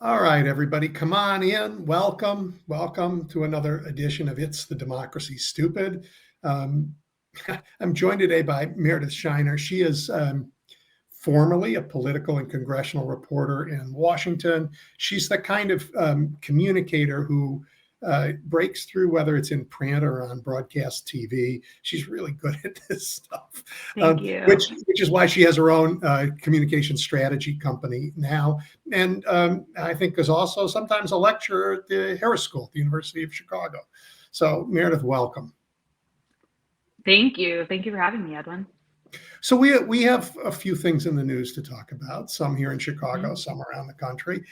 All right, everybody, come on in. Welcome. Welcome to another edition of It's the Democracy Stupid. Um, I'm joined today by Meredith Shiner. She is formerly a political and congressional reporter in Washington. She's the kind of communicator who breaks through, whether it's in print or on broadcast TV. She's really good at this stuff, Thank you. which is why she has her own communication strategy company now. And I think is also sometimes a lecturer at the Harris School at the University of Chicago. So Meredith, welcome. Thank you. Thank you for having me, Edwin. So we have a few things in the news to talk about, some here in Chicago, some around the country.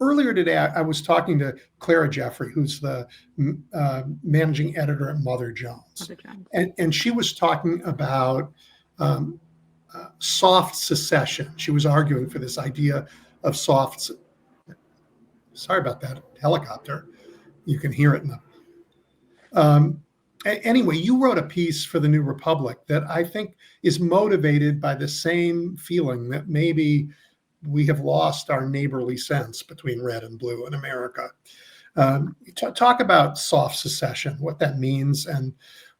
Earlier today, I was talking to Clara Jeffrey, who's the managing editor at Mother Jones. And she was talking about soft secession. She was arguing for this idea of soft. Sorry about that helicopter. You can hear it in the. Anyway, you wrote a piece for the New Republic that I think is motivated by the same feeling that maybe we have lost our neighborly sense between red and blue in America. Talk about soft secession, what that means, and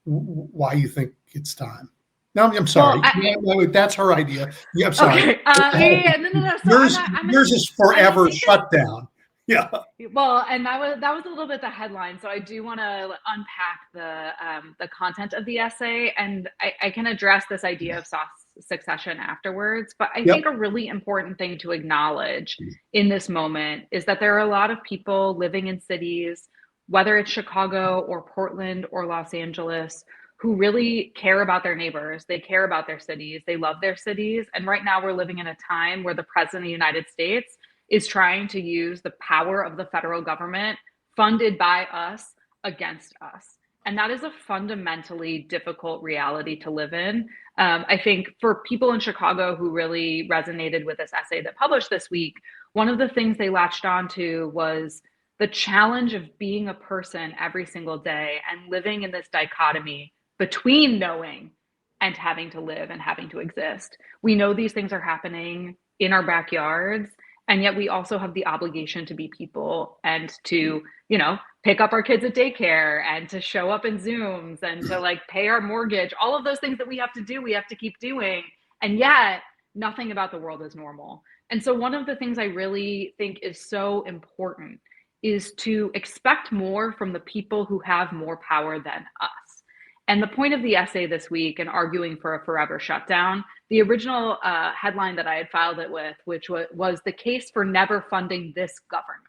why you think it's time. No, I'm sorry. Well, that's her idea. Yeah, I'm sorry. Okay. No. So yours is forever shutdown. Yeah. Well, and that was a little bit the headline. So I do want to unpack the content of the essay, and I can address this idea of soft succession afterwards. But I think a really important thing to acknowledge in this moment is that there are a lot of people living in cities, whether it's Chicago or Portland or Los Angeles, who really care about their neighbors. They care about their cities. They love their cities. And right now we're living in a time where the president of the United States is trying to use the power of the federal government funded by us against us. And that is a fundamentally difficult reality to live in. I think for people in Chicago who really resonated with this essay that published this week, one of the things they latched onto was the challenge of being a person every single day and living in this dichotomy between knowing and having to live and having to exist. We know these things are happening in our backyards, and yet we also have the obligation to be people and to, pick up our kids at daycare and to show up in Zooms and to pay our mortgage, all of those things that we have to do, we have to keep doing. And yet nothing about the world is normal. And so one of the things I really think is so important is to expect more from the people who have more power than us. And the point of the essay this week in arguing for a forever shutdown, the original headline that I had filed it with, which was the case for never funding this government.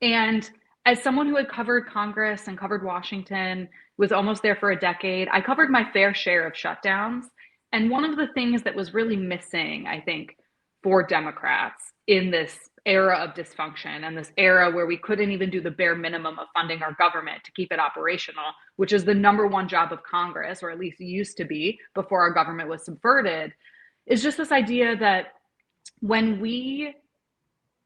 And as someone who had covered Congress and covered Washington, was almost there for a decade, I covered my fair share of shutdowns. And one of the things that was really missing, I think, for Democrats in this era of dysfunction and this era where we couldn't even do the bare minimum of funding our government to keep it operational, which is the number one job of Congress, or at least used to be before our government was subverted, is just this idea that when we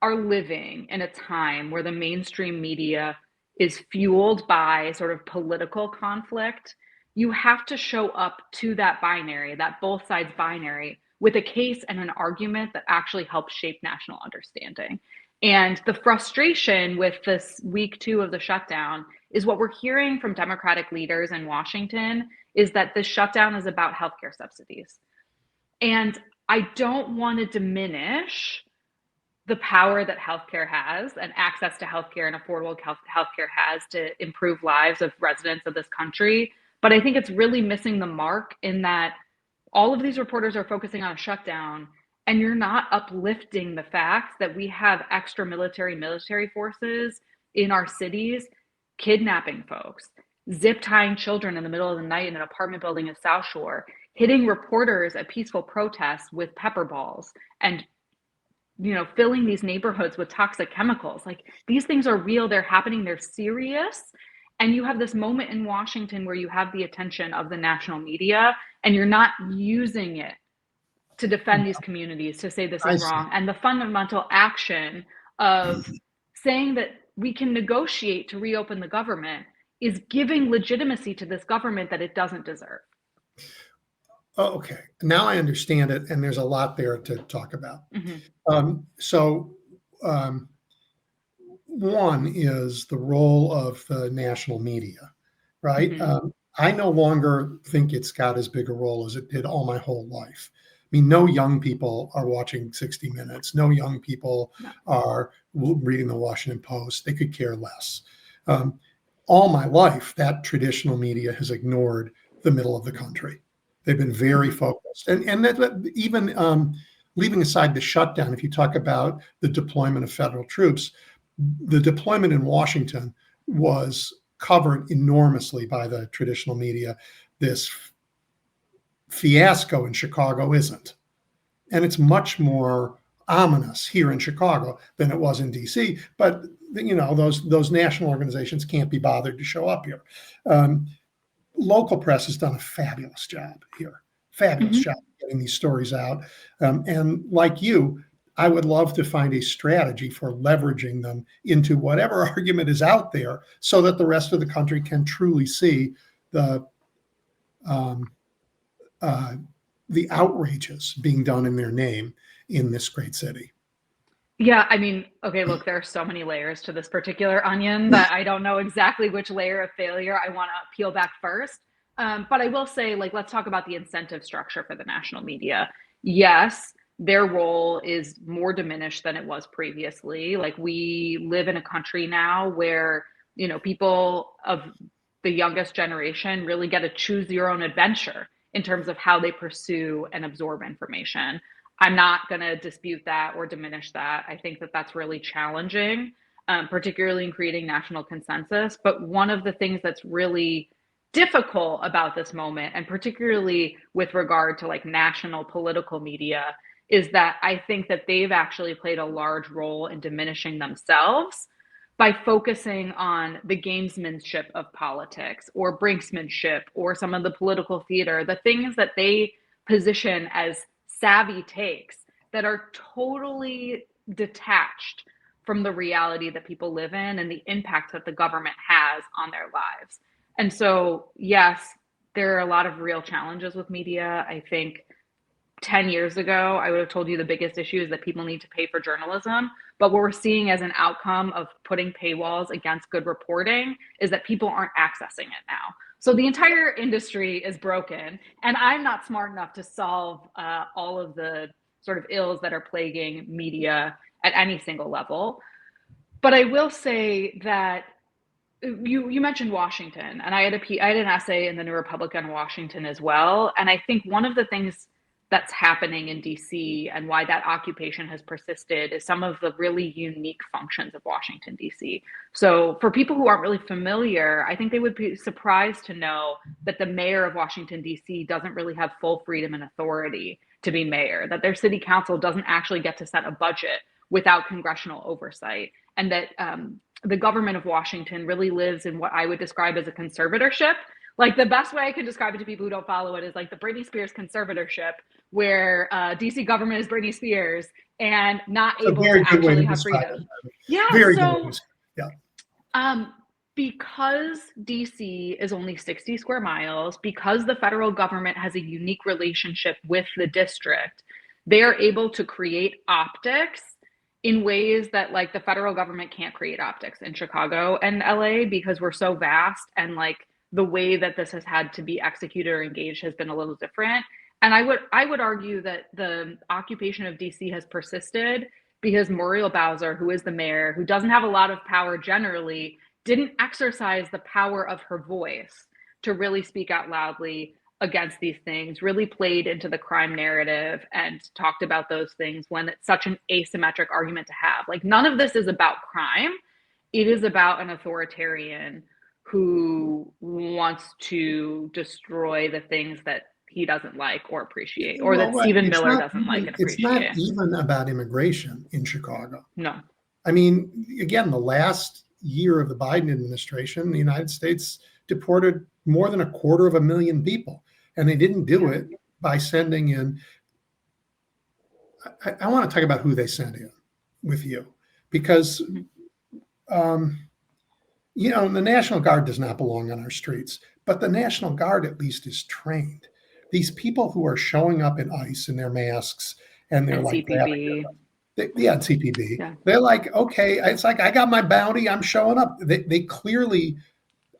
are living in a time where the mainstream media is fueled by sort of political conflict, you have to show up to that binary, that both sides binary, with a case and an argument that actually helps shape national understanding. And the frustration with this week 2 of the shutdown is what we're hearing from Democratic leaders in Washington is that the shutdown is about healthcare subsidies. And I don't want to diminish the power that healthcare has and access to healthcare and affordable healthcare has to improve lives of residents of this country. But I think it's really missing the mark in that all of these reporters are focusing on a shutdown, and you're not uplifting the fact that we have extra military forces in our cities kidnapping folks, zip tying children in the middle of the night in an apartment building in South Shore, hitting reporters at peaceful protests with pepper balls, and filling these neighborhoods with toxic chemicals. These things are real, they're happening, they're serious. And you have this moment in Washington where you have the attention of the national media and you're not using it to defend these communities, to say this is wrong. And the fundamental action of saying that we can negotiate to reopen the government is giving legitimacy to this government that it doesn't deserve. Oh, okay. Now I understand it. And there's a lot there to talk about. So one is the role of the national media, right? Mm-hmm. I no longer think it's got as big a role as it did all my whole life. I mean, no young people are watching 60 Minutes. No young people No. are reading the Washington Post. They could care less. All my life, that traditional media has ignored the middle of the country. They've been very focused. And that, even leaving aside the shutdown, if you talk about the deployment of federal troops, the deployment in Washington was covered enormously by the traditional media. This fiasco in Chicago isn't. And it's much more ominous here in Chicago than it was in DC. But those national organizations can't be bothered to show up here. Local press has done a fabulous job here. Fabulous job getting these stories out. And like you, I would love to find a strategy for leveraging them into whatever argument is out there so that the rest of the country can truly see the outrages being done in their name in this great city. Yeah, I mean, okay, look, there are so many layers to this particular onion that I don't know exactly which layer of failure I want to peel back first. But I will say, like, let's talk about the incentive structure for the national media. Yes, their role is more diminished than it was previously. Like, we live in a country now where, people of the youngest generation really get to choose your own adventure in terms of how they pursue and absorb information. I'm not going to dispute that or diminish that. I think that that's really challenging, particularly in creating national consensus. But one of the things that's really difficult about this moment, and particularly with regard to like national political media, is that I think that they've actually played a large role in diminishing themselves by focusing on the gamesmanship of politics or brinksmanship or some of the political theater, the things that they position as savvy takes that are totally detached from the reality that people live in and the impact that the government has on their lives. And so, yes, there are a lot of real challenges with media. I think 10 years ago, I would have told you the biggest issue is that people need to pay for journalism. But what we're seeing as an outcome of putting paywalls against good reporting is that people aren't accessing it now. So the entire industry is broken, and I'm not smart enough to solve all of the sort of ills that are plaguing media at any single level. But I will say that you mentioned Washington, and I had an essay in the New Republic on Washington as well. And I think one of the things that's happening in DC and why that occupation has persisted is some of the really unique functions of Washington, DC. So for people who aren't really familiar, I think they would be surprised to know that the mayor of Washington, DC doesn't really have full freedom and authority to be mayor, that their city council doesn't actually get to set a budget without congressional oversight, and that the government of Washington really lives in what I would describe as a conservatorship. Like, the best way I can describe it to people who don't follow it is like the Britney Spears conservatorship, where DC government is Britney Spears and not able to actually have freedom. Yeah. Very so, good. Yeah. Because DC is only 60 square miles, because the federal government has a unique relationship with the district, they are able to create optics in ways that like the federal government can't create optics in Chicago and LA, because we're so vast, and like the way that this has had to be executed or engaged has been a little different. And I would argue that the occupation of DC has persisted because Muriel Bowser, who is the mayor, who doesn't have a lot of power generally, didn't exercise the power of her voice to really speak out loudly against these things, really played into the crime narrative and talked about those things when it's such an asymmetric argument to have. Like, none of this is about crime. It is about an authoritarian who wants to destroy the things that he doesn't like or appreciate, or that Stephen Miller doesn't like and appreciate. It's not even about immigration in Chicago. No. I mean, again, the last year of the Biden administration, the United States deported more than 250,000 people, and they didn't do it by sending in. I want to talk about who they sent in with you, because the National Guard does not belong on our streets, but the National Guard at least is trained. These people who are showing up in ICE in their masks and they're like CPB. Yeah, CPB. Yeah. They're like, okay, it's like, I got my bounty, I'm showing up. They clearly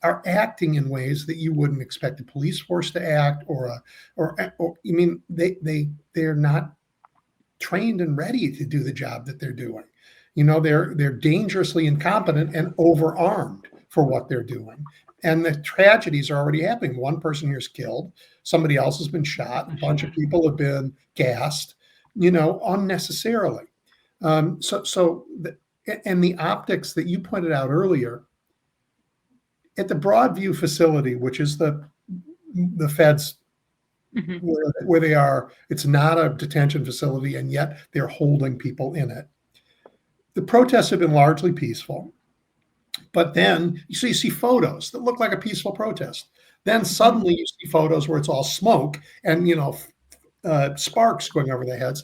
are acting in ways that you wouldn't expect a police force to act, or I mean, they're not trained and ready to do the job that they're doing. They're dangerously incompetent and overarmed for what they're doing. And the tragedies are already happening. One person here is killed, somebody else has been shot, a bunch of people have been gassed, unnecessarily. And the optics that you pointed out earlier at the Broadview facility, which is the feds where they are, it's not a detention facility, and yet they're holding people in it. The protests have been largely peaceful, but then you see photos that look like a peaceful protest. Then suddenly you see photos where it's all smoke and sparks going over their heads.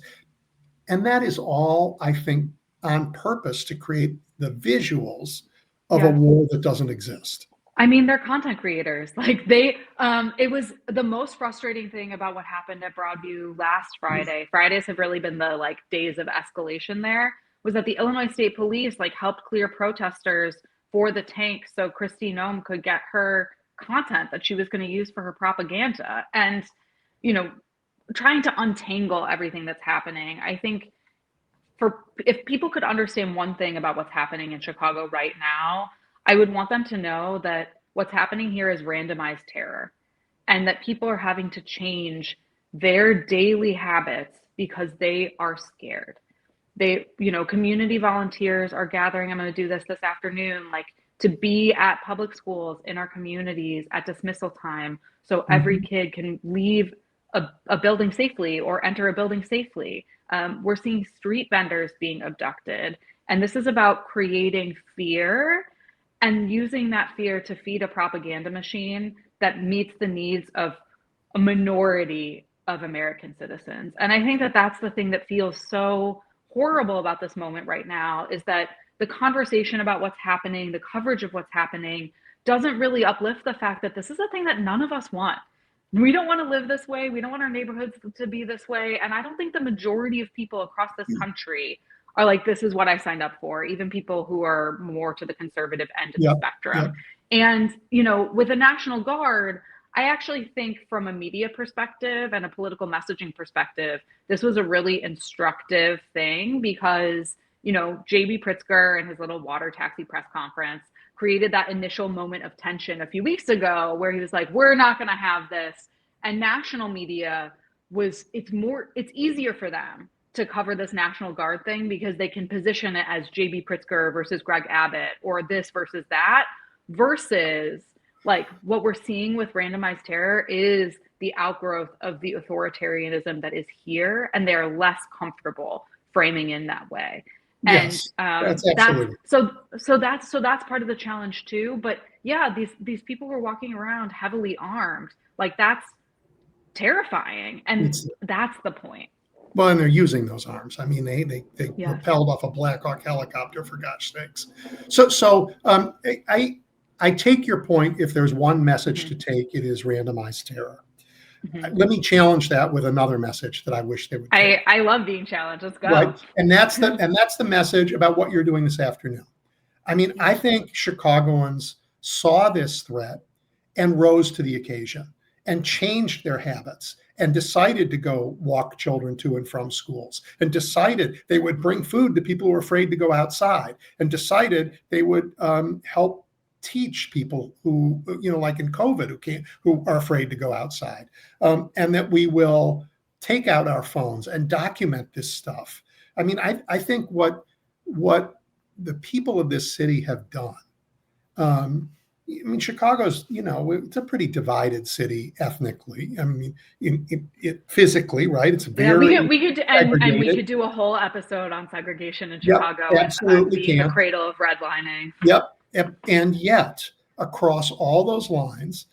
And that is all, I think, on purpose to create the visuals of a war that doesn't exist. I mean, they're content creators. Like it was the most frustrating thing about what happened at Broadview last Friday. Fridays have really been the days of escalation there, was that the Illinois State Police helped clear protesters for the tank so Kristi Noem could get her content that she was going to use for her propaganda. And, trying to untangle everything that's happening. I think if people could understand one thing about what's happening in Chicago right now, I would want them to know that what's happening here is randomized terror, and that people are having to change their daily habits because they are scared. Community volunteers are gathering. I'm going to do this afternoon, to be at public schools in our communities at dismissal time, so every kid can leave a building safely or enter a building safely. We're seeing street vendors being abducted. And this is about creating fear and using that fear to feed a propaganda machine that meets the needs of a minority of American citizens. And I think that that's the thing that feels so horrible about this moment right now, is that the conversation about what's happening, the coverage of what's happening, doesn't really uplift the fact that this is a thing that none of us want. We don't want to live this way. We don't want our neighborhoods to be this way. And I don't think the majority of people across this country are like, this is what I signed up for, even people who are more to the conservative end of the spectrum. And, with the National Guard, I actually think from a media perspective and a political messaging perspective, this was a really instructive thing because, J.B. Pritzker and his little water taxi press conference created that initial moment of tension a few weeks ago where he was like, we're not going to have this. And national media it's easier for them to cover this National Guard thing because they can position it as J.B. Pritzker versus Greg Abbott or this versus that, versus what we're seeing with randomized terror is the outgrowth of the authoritarianism that is here, and they're less comfortable framing in that way. Yes, and that's absolutely. that's part of the challenge too. But yeah, these people were walking around heavily armed. That's terrifying, and that's the point. Well, and they're using those arms. I mean, they rappelled off a Black Hawk helicopter, for gosh sakes. So I take your point. If there's one message to take, it is randomized terror. Let me challenge that with another message that I wish they would take. I love being challenged. Let's go. Right. And that's the message about what you're doing this afternoon. I mean, I think Chicagoans saw this threat and rose to the occasion and changed their habits and decided to go walk children to and from schools, and decided they would bring food to people who were afraid to go outside, and decided they would help teach people who, like in COVID, who are afraid to go outside, and that we will take out our phones and document this stuff. I mean, I think what the people of this city have done. Chicago's, it's a pretty divided city ethnically. I mean, it physically, right? It's very we could do a whole episode on segregation in Chicago. Absolutely, and being the cradle of redlining. Yep. And yet, across all those lines,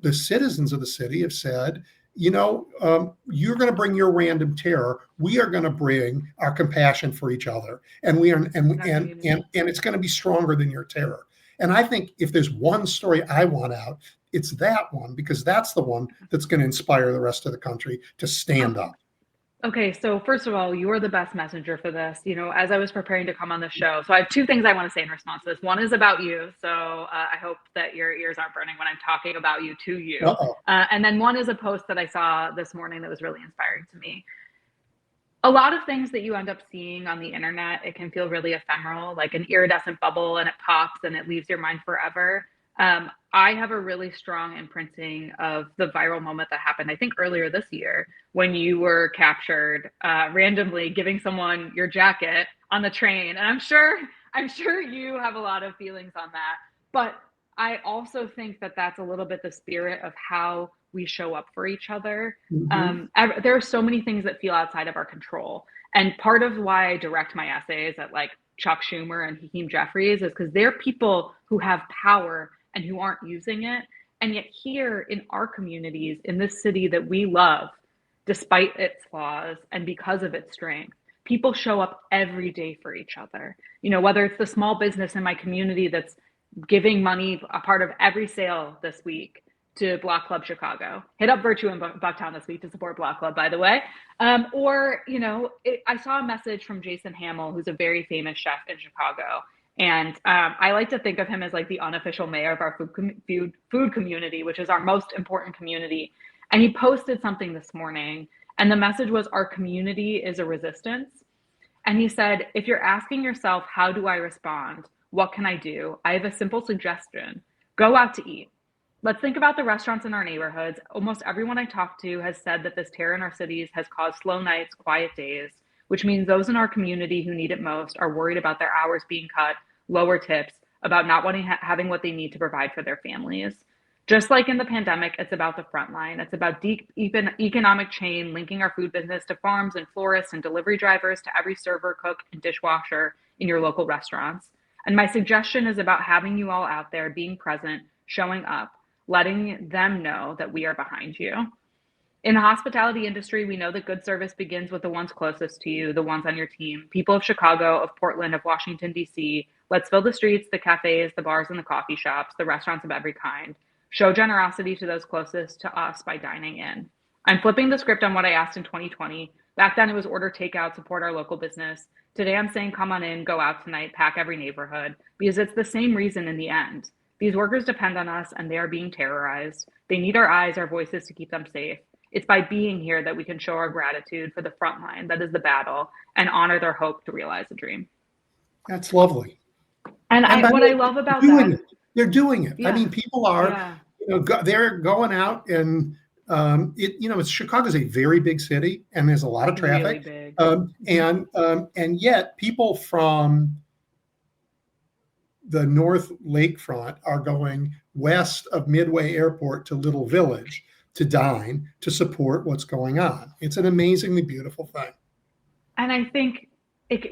the citizens of the city have said, you're going to bring your random terror. We are going to bring our compassion for each other, and it's going to be stronger than your terror. And I think if there's one story I want out, it's that one, because that's the one that's going to inspire the rest of the country to stand up. Okay, so first of all, you are the best messenger for this. As I was preparing to come on the show, so I have two things I want to say in response to this. One is about you, so I hope that your ears aren't burning when I'm talking about you to you. Uh-oh. And then one is a post that I saw this morning that was really inspiring to me. A lot of things that you end up seeing on the internet, it can feel really ephemeral, like an iridescent bubble, and it pops and it leaves your mind forever. I have a really strong imprinting of the viral moment that happened, I think, earlier this year when you were captured randomly giving someone your jacket on the train. And I'm sure you have a lot of feelings on that. But I also think that that's a little bit the spirit of how we show up for each other. Mhm. There are so many things that feel outside of our control. And part of why I direct my essays at like Chuck Schumer and Hakeem Jeffries is because they're people who have power and who aren't using it. And yet, here in our communities, in this city that we love, despite its flaws and because of its strength, people show up every day for each other. Whether it's the small business in my community that's giving money, a part of every sale this week, to Block Club Chicago. Hit up Virtue in Bucktown this week to support Block Club, by the way. I saw a message from Jason Hamill, who's a very famous chef in Chicago. And I like to think of him as like the unofficial mayor of our food community, which is our most important community. And he posted something this morning, and the message was, our community is a resistance. And he said, if you're asking yourself, how do I respond? What can I do? I have a simple suggestion. Go out to eat. Let's think about the restaurants in our neighborhoods. Almost everyone I talk to has said that this terror in our cities has caused slow nights, quiet days, which means those in our community who need it most are worried about their hours being cut, lower tips, about not having what they need to provide for their families. Just like in the pandemic, it's about the front line. It's about deep economic chain, linking our food business to farms and florists and delivery drivers, to every server, cook, and dishwasher in your local restaurants. And my suggestion is about having you all out there, being present, showing up, letting them know that we are behind you. In the hospitality industry, we know that good service begins with the ones closest to you, the ones on your team. People of Chicago, of Portland, of Washington, D.C., let's fill the streets, the cafes, the bars, and the coffee shops, the restaurants of every kind. Show generosity to those closest to us by dining in. I'm flipping the script on what I asked in 2020. Back then it was order takeout, support our local business. Today I'm saying come on in, go out tonight, pack every neighborhood, because it's the same reason in the end. These workers depend on us and they are being terrorized. They need our eyes, our voices to keep them safe. It's by being here that we can show our gratitude for the front line that is the battle and honor their hope to realize a dream. That's lovely. And And by what the I way, love about they're doing that, it. They're doing it. I yeah, mean, people are, yeah, they're going out and it's Chicago's a very big city and there's a lot of really traffic. big. And yet people from the North Lakefront are going west of Midway Airport to Little Village to dine to support what's going on. It's an amazingly beautiful thing. And I think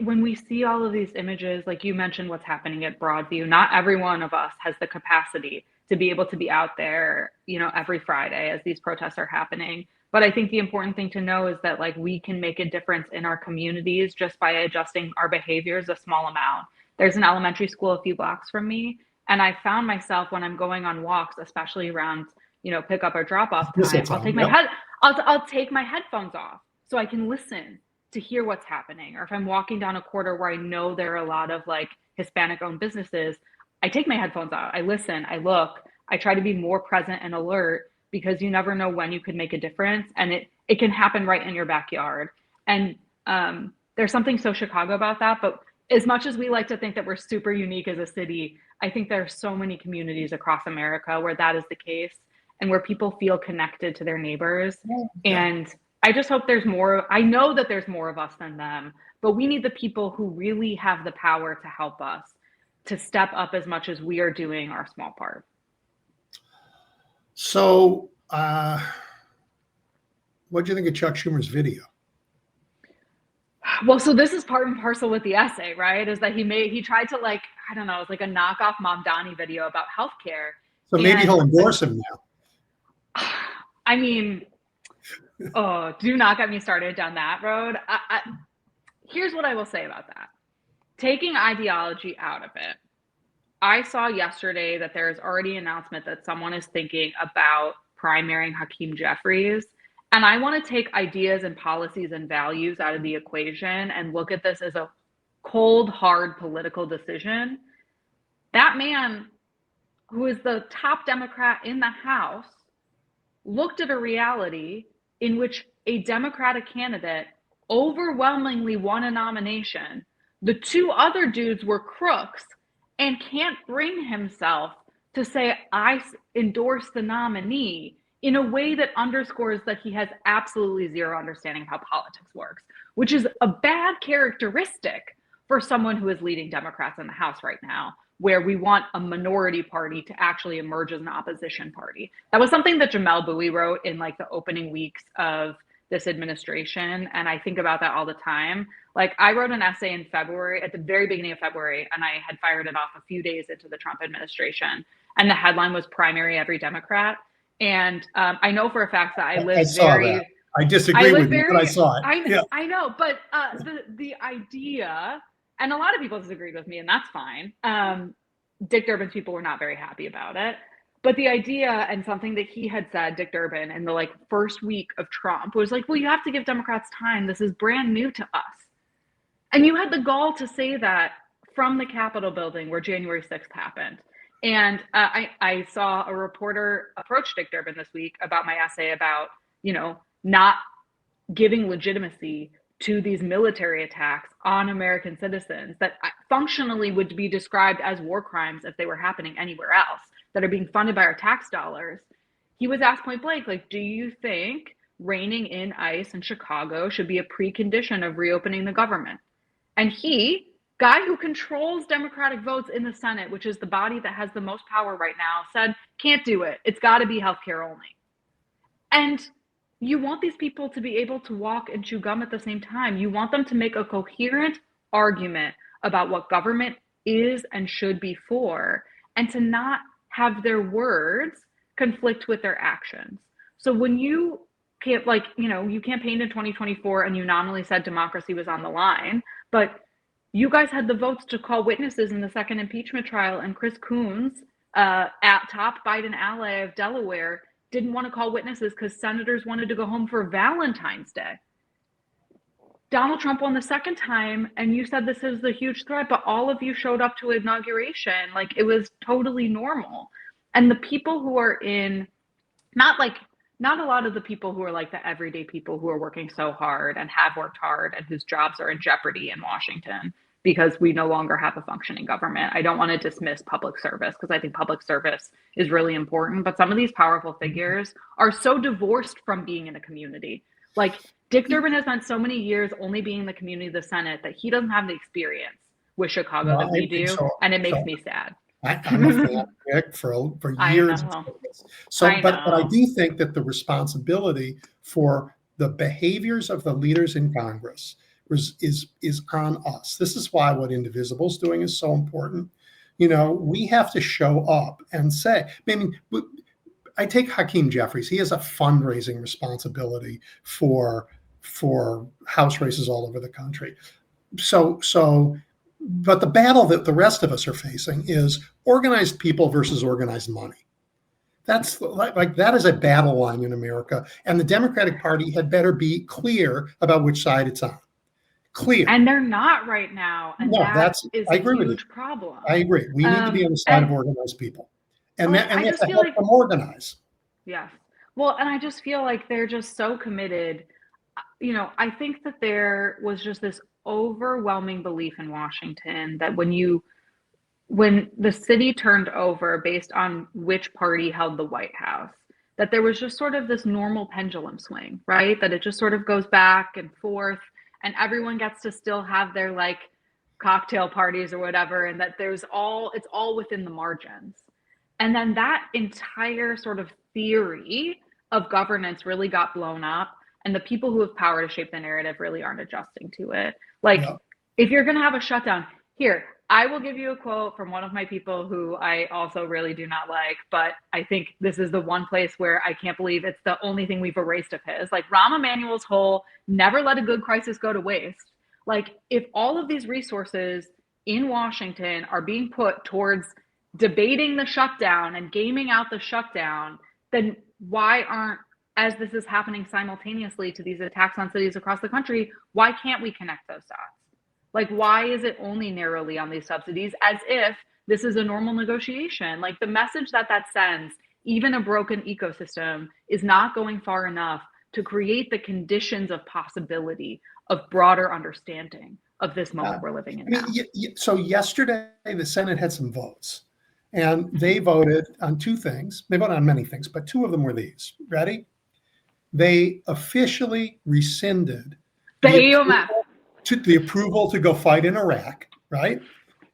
when we see all of these images, like you mentioned, what's happening at Broadview, not every one of us has the capacity to be able to be out there, every Friday as these protests are happening. But I think the important thing to know is that like we can make a difference in our communities just by adjusting our behaviors a small amount. There's an elementary school a few blocks from me, and I found myself when I'm going on walks, especially around, pick up or drop off time, I'll take my Yep. I'll take my headphones off so I can listen to hear what's happening. Or if I'm walking down a corridor where I know there are a lot of like Hispanic owned businesses, I take my headphones out, I listen, I look, I try to be more present and alert, because you never know when you could make a difference, and it can happen right in your backyard. And there's something so Chicago about that. But as much as we like to think that we're super unique as a city, I think there are so many communities across America where that is the case, and where people feel connected to their neighbors. Yeah. And I just hope there's more. I know that there's more of us than them, but we need the people who really have the power to help us to step up as much as we are doing our small part. So, what do you think of Chuck Schumer's video? Well, so this is part and parcel with the essay, right? Is that he tried to, like, I don't know, it's like a knockoff Mom Donnie video about healthcare. So maybe he'll endorse him now. I mean, oh, do not get me started down that road. Here's what I will say about that. Taking ideology out of it, I saw yesterday that there is already an announcement that someone is thinking about primarying Hakeem Jeffries. and I want to take ideas and policies and values out of the equation and look at this as a cold, hard political decision, that man, who is the top Democrat in the House, looked at a reality in which a Democratic candidate overwhelmingly won a nomination. The two other dudes were crooks and can't bring himself to say, I endorse the nominee in a way that underscores that he has absolutely zero understanding of how politics works, which is a bad characteristic for someone who is leading Democrats in the House right now, where we want a minority party to actually emerge as an opposition party. That was something that Jamel Bowie wrote in like the opening weeks of this administration. And I think about that all the time. Like, I wrote an essay in February, at the very beginning of February, and I had fired it off a few days into the Trump administration. And the headline was Primary Every Democrat. And I know for a fact that I that. I disagree with you, but I saw it. I know, but the idea, and a lot of people disagreed with me, and that's fine. Dick Durbin's people were not very happy about it. But the idea, and something that he had said, Dick Durbin, in the like first week of Trump, was like, well, you have to give Democrats time. This is brand new to us. And you had the gall to say that from the Capitol building where January 6th happened. And I saw a reporter approach Dick Durbin this week about my essay about, not giving legitimacy to these military attacks on American citizens that functionally would be described as war crimes if they were happening anywhere else, that are being funded by our tax dollars. He was asked point blank, like, do you think reining in ICE in Chicago should be a precondition of reopening the government? And he, guy who controls Democratic votes in the Senate, which is the body that has the most power right now, said, can't do it. It's got to be healthcare only. And you want these people to be able to walk and chew gum at the same time. You want them to make a coherent argument about what government is and should be for, and to not have their words conflict with their actions. So when you can't, you campaigned in 2024 and you nominally said democracy was on the line, but you guys had the votes to call witnesses in the second impeachment trial, and Chris Coons, top Biden ally of Delaware, didn't want to call witnesses because senators wanted to go home for Valentine's Day. Donald Trump won the second time, and you said this is a huge threat, but all of you showed up to inauguration like it was totally normal. And the people who are in, not a lot of the people who are like the everyday people who are working so hard and have worked hard and whose jobs are in jeopardy in Washington because we no longer have a functioning government. I don't want to dismiss public service because I think public service is really important, but some of these powerful figures are so divorced from being in a community. Like, Dick Durbin has spent so many years only being in the community of the Senate that he doesn't have the experience with Chicago that we do, and it makes me sad. I'm a fan of Dick for years. But I do think that the responsibility for the behaviors of the leaders in Congress is on us. This is why what Indivisible's doing is so important. We have to show up and say, I take Hakeem Jeffries. He has a fundraising responsibility for House races all over the country. But the battle that the rest of us are facing is organized people versus organized money. That's that is a battle line in America, and the Democratic Party had better be clear about which side it's on. Clear. And they're not right now. And that is a huge problem. I agree. We need to be on the side of organized people. And we have to help them organize. Yeah. Well, and I just feel like they're just so committed. I think that there was just this overwhelming belief in Washington that when the city turned over based on which party held the White House, that there was just sort of this normal pendulum swing, right? That it just sort of goes back and forth, and everyone gets to still have their like cocktail parties or whatever, and that it's all within the margins. And then that entire sort of theory of governance really got blown up, and the people who have power to shape the narrative really aren't adjusting to it. If you're going to have a shutdown, here, I will give you a quote from one of my people who I also really do not like, but I think this is the one place where I can't believe it's the only thing we've erased of his. Like, Rahm Emanuel's whole never let a good crisis go to waste. Like, if all of these resources in Washington are being put towards debating the shutdown and gaming out the shutdown, then why aren't as this is happening simultaneously to these attacks on cities across the country, why can't we connect those dots? Like, why is it only narrowly on these subsidies, as if this is a normal negotiation? Like, the message that sends, even a broken ecosystem, is not going far enough to create the conditions of possibility of broader understanding of this moment we're living in now. So yesterday, the Senate had some votes, and they voted on two things. They voted on many things, but two of them were these. Ready? They officially rescinded the AUMF. The approval to go fight in Iraq, right?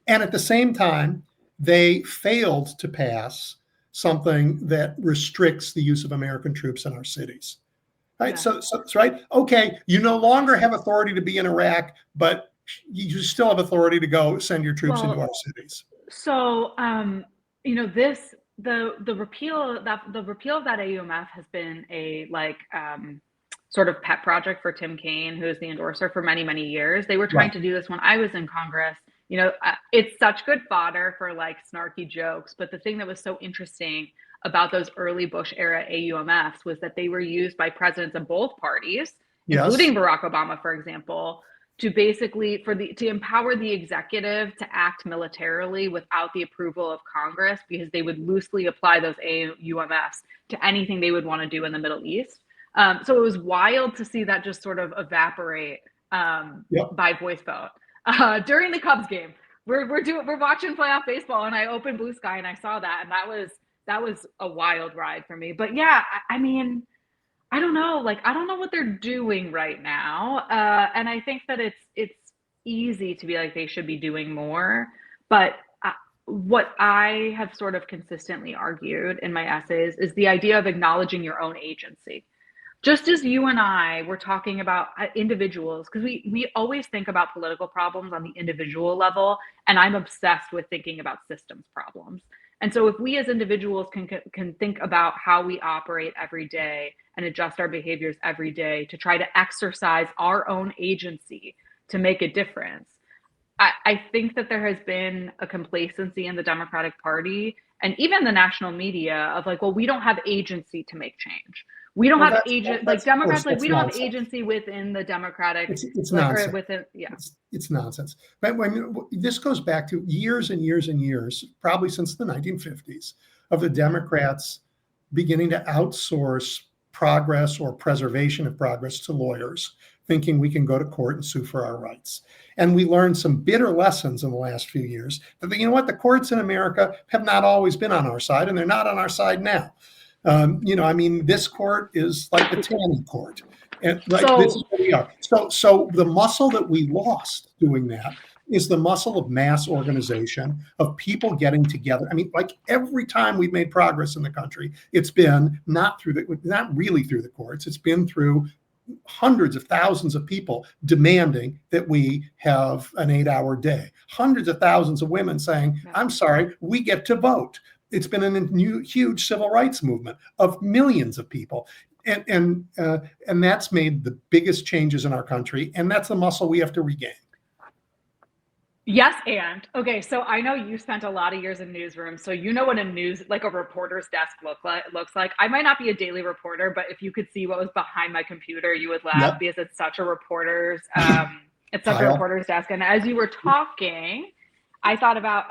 And at the same time, they failed to pass something that restricts the use of American troops in our cities. Right. Yeah. So right. Okay. You no longer have authority to be in Iraq, but you still have authority to go send your troops into our cities. So, the repeal of that AUMF has been a sort of pet project for Tim Kaine, who is the endorser, for many, many years. They were trying to do this when I was in Congress. It's such good fodder for snarky jokes. But the thing that was so interesting about those early Bush era AUMFs was that they were used by presidents of both parties, including Barack Obama, for example, to basically to empower the executive to act militarily without the approval of Congress, because they would loosely apply those AUMFs to anything they would want to do in the Middle East. So it was wild to see that just sort of evaporate by voice vote during the Cubs game. We're watching playoff baseball, and I opened Blue Sky and I saw that, and that was a wild ride for me. But yeah, I mean, I don't know. I don't know what they're doing right now, and I think that it's easy to be like they should be doing more. But what I have sort of consistently argued in my essays is the idea of acknowledging your own agency. Just as you and I were talking about individuals, because we always think about political problems on the individual level, and I'm obsessed with thinking about systems problems. And so if we as individuals can think about how we operate every day and adjust our behaviors every day to try to exercise our own agency to make a difference, I think that there has been a complacency in the Democratic Party and even the national media of well, we don't have agency to make change. We don't have Democrats, we don't have agency within the Democratic. It's nonsense. Yeah. It's nonsense. But when this goes back to years and years and years, probably since the 1950s, of the Democrats beginning to outsource progress or preservation of progress to lawyers, thinking we can go to court and sue for our rights. And we learned some bitter lessons in the last few years that, the courts in America have not always been on our side, and they're not on our side now. This court is like the Tanny court. And this is what we are. So the muscle that we lost doing that is the muscle of mass organization, of people getting together. Every time we've made progress in the country, it's been not really through the courts. It's been through hundreds of thousands of people demanding that we have an 8-hour day. Hundreds of thousands of women saying, I'm sorry, we get to vote. It's been a huge civil rights movement of millions of people. And that's made the biggest changes in our country. And that's the muscle we have to regain. Yes, and okay, so I know you spent a lot of years in newsrooms, so you know what a reporter's desk looks like. I might not be a daily reporter, but if you could see what was behind my computer, you would laugh because it's such a reporter's desk. And as you were talking, I thought about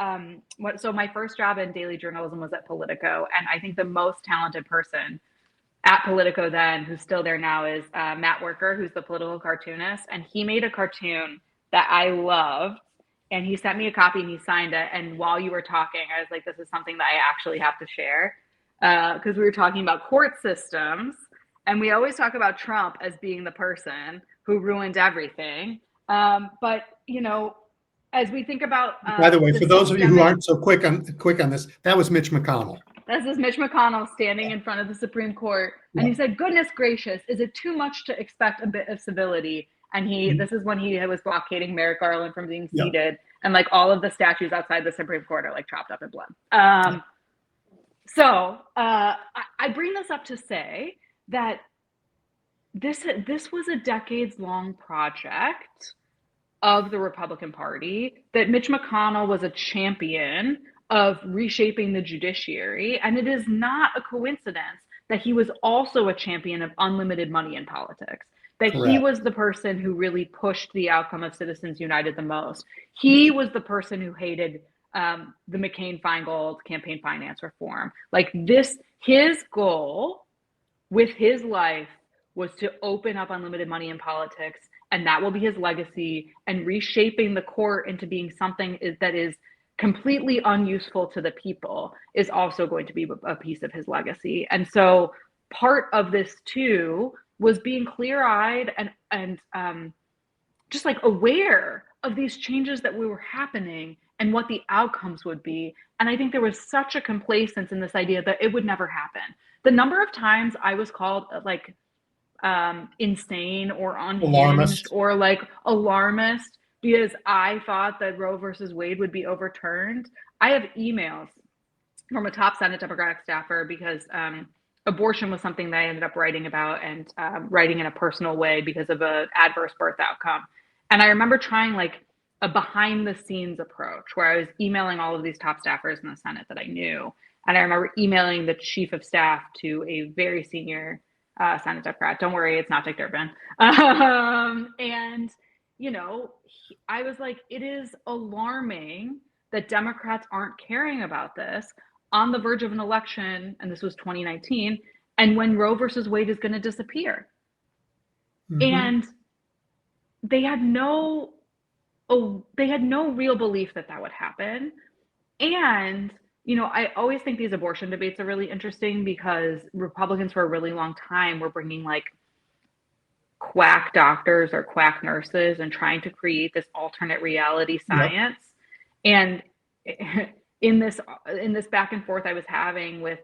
so my first job in daily journalism was at Politico, and I think the most talented person at Politico then, who's still there now, is Matt Worker, who's the political cartoonist, and he made a cartoon that I loved. And he sent me a copy and he signed it. And while you were talking, I was like, this is something that I actually have to share. Because we were talking about court systems. And we always talk about Trump as being the person who ruined everything. But, as we think about... By the way, for those of you who aren't so quick on this, that was Mitch McConnell. This is Mitch McConnell standing in front of the Supreme Court. And he said, goodness gracious, is it too much to expect a bit of civility? And this is when he was blockading Merrick Garland from being seated, and all of the statues outside the Supreme Court are chopped up in blood. So I bring this up to say that this was a decades-long project of the Republican Party, that Mitch McConnell was a champion of reshaping the judiciary, and it is not a coincidence that he was also a champion of unlimited money in politics, that he Correct. was the person who really pushed the outcome of Citizens United the most. He was the person who hated the McCain-Feingold campaign finance reform. Like this, his goal with his life was to open up unlimited money in politics, and that will be his legacy, and reshaping the court into being something that is completely unuseful to the people is also going to be a piece of his legacy. And so part of this too was being clear-eyed and just like aware of these changes that were happening and what the outcomes would be. And I think there was such a complacence in this idea that it would never happen. The number of times I was called like insane or unhinged Alarmist. or like alarmist because I thought that Roe versus Wade would be overturned. I have emails from a top Senate Democratic staffer because abortion was something that I ended up writing about and writing in a personal way because of an adverse birth outcome. And I remember trying like a behind the scenes approach where I was emailing all of these top staffers in the Senate that I knew. And I remember emailing the chief of staff to a very senior Senate Democrat. Don't worry, it's not Dick Durbin. And, you know, I was like, it is alarming that Democrats aren't caring about this on the verge of an election, and this was 2019, and when Roe versus Wade is going to disappear. Mm-hmm. And they had no real belief that that would happen. And, you know, I always think these abortion debates are really interesting because Republicans for a really long time were bringing like quack doctors or quack nurses and trying to create this alternate reality science. Yep. And in this back and forth I was having with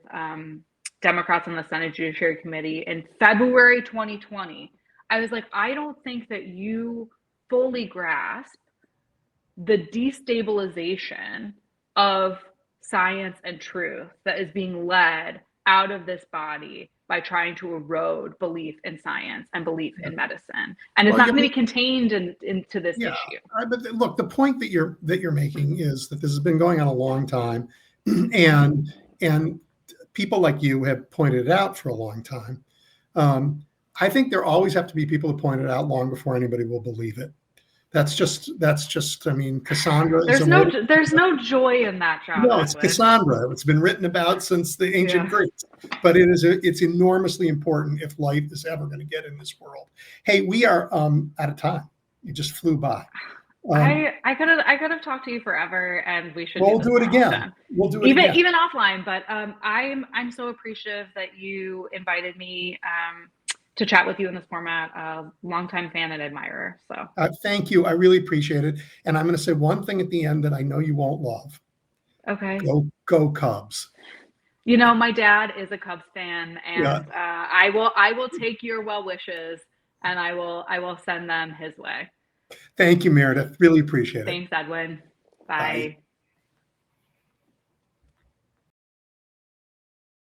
Democrats on the Senate Judiciary Committee in February 2020, I was like, I don't think that you fully grasp the destabilization of science and truth that is being led out of this body by trying to erode belief in science and belief in medicine. And it's not going to be contained into this issue. But look, the point that you're making is that this has been going on a long time, and people like you have pointed it out for a long time. I think there always have to be people who point it out long before anybody will believe it. That's just. I mean, Cassandra. There's no joy in that job. No, it's Cassandra. It's been written about since the ancient Greeks. But it's enormously important if life is ever going to get in this world. Hey, we are out of time. You just flew by. I could have talked to you forever, and we should. We'll do it again. We'll do it again. Even offline. But I'm so appreciative that you invited me to chat with you in this format. A longtime fan and admirer. So thank you. I really appreciate it. And I'm going to say one thing at the end that I know you won't love. Okay. Go Cubs. You know, my dad is a Cubs fan, and I will take your well wishes, and I will send them his way. Thank you, Meredith. Really appreciate it. Thanks, Edwin. Bye.